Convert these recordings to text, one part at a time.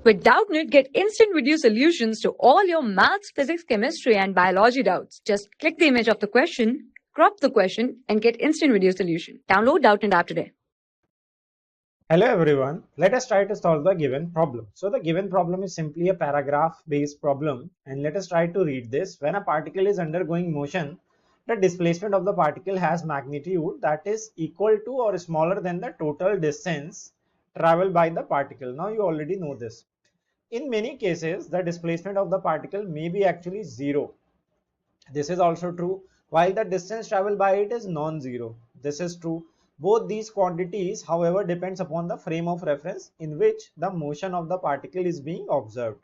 With Doubtnut, get instant video solutions to all your maths, physics, chemistry, and biology doubts. Just click the image of the question, crop the question, and get instant video solution. Download Doubtnut app today. Hello everyone, let us try to solve the given problem. So the given problem is simply a paragraph based problem, and let us try to read this. When a particle is undergoing motion, the displacement of the particle has magnitude that is equal to or smaller than the total distance traveled by the particle. Now you already know this. In many cases, the displacement of the particle may be actually zero. This is also true, while the distance traveled by it is non-zero. This is true. Both these quantities, however, depends upon the frame of reference in which the motion of the particle is being observed.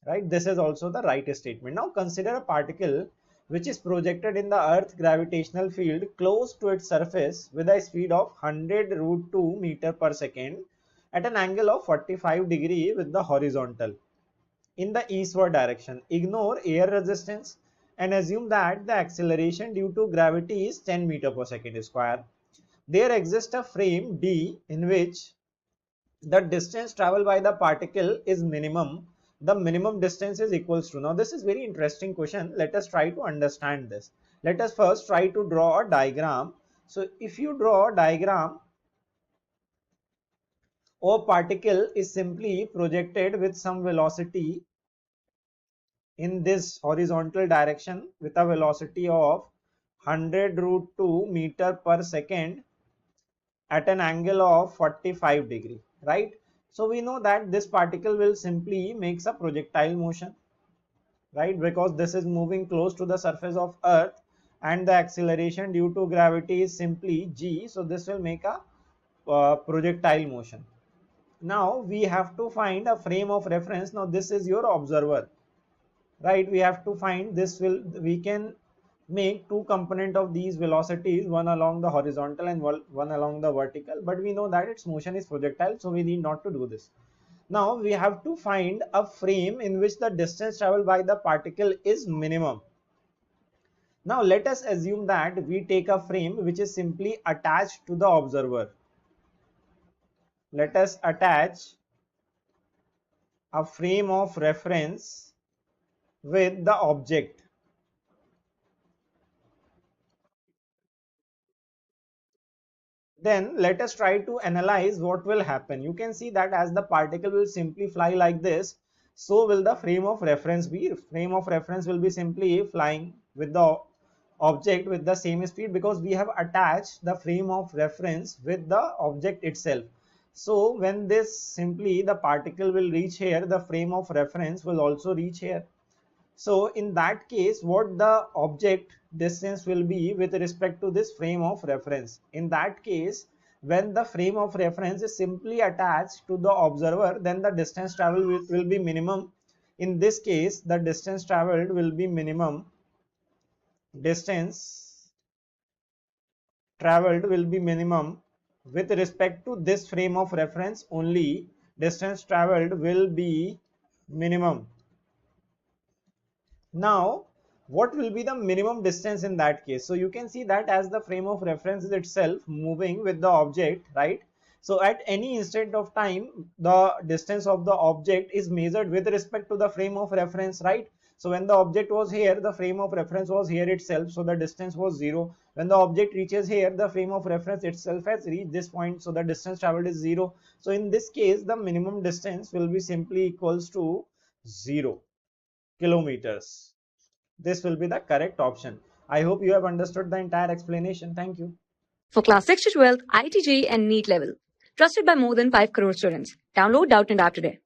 Right? This is also the right statement. Now consider a particle which is projected in the Earth's gravitational field close to its surface with a speed of 100 root 2 meter per second at an angle of 45 degree with the horizontal in the eastward direction. Ignore air resistance and assume that the acceleration due to gravity is 10 meter per second square. There exists a frame D in which the distance traveled by the particle is minimum. The minimum distance is equals to. Now this is very interesting question. Let us try to understand this. Let us first try to draw a diagram. So if you draw a diagram, a particle is simply projected with some velocity in this horizontal direction with a velocity of 100 root 2 meter per second at an angle of 45 degree, right? So we know that this particle will simply makes a projectile motion, right? Because this is moving close to the surface of Earth and the acceleration due to gravity is simply g, so this will make a projectile motion. Now we have to find a frame of reference. Now this is your observer, right? We have to find this. We can make two component of these velocities, one along the horizontal and one along the vertical, but we know that its motion is projectile, so we need not to do this. Now we have to find a frame in which the distance traveled by the particle is minimum. Now let us assume that we take a frame which is simply attached to the observer. Let us attach a frame of reference with the object. Then let us try to analyze what will happen. You can see that as the particle will simply fly like this, so will the frame of reference be. Frame of reference will be simply flying with the object with the same speed, because we have attached the frame of reference with the object itself. So when this simply the particle will reach here, the frame of reference will also reach here. So in that case, what the object distance will be with respect to this frame of reference? In that case, when the frame of reference is simply attached to the observer, then the distance traveled will be minimum. In this case, the distance traveled will be minimum. Distance traveled will be minimum with respect to this frame of reference only. Distance traveled will be minimum. Now what will be the minimum distance in that case? So you can see that as the frame of reference is itself moving with the object, right? So at any instant of time, the distance of the object is measured with respect to the frame of reference, right? So when the object was here, the frame of reference was here itself, so the distance was 0. When the object reaches here, the frame of reference itself has reached this point, so the distance traveled is 0. So in this case, the minimum distance will be simply equals to 0 kilometers. This will be the correct option. I hope you have understood the entire explanation. Thank you. For class 6 to 12, IIT JEE and NEET level. Trusted by more than 5 crore students. Download Doubtnut app today.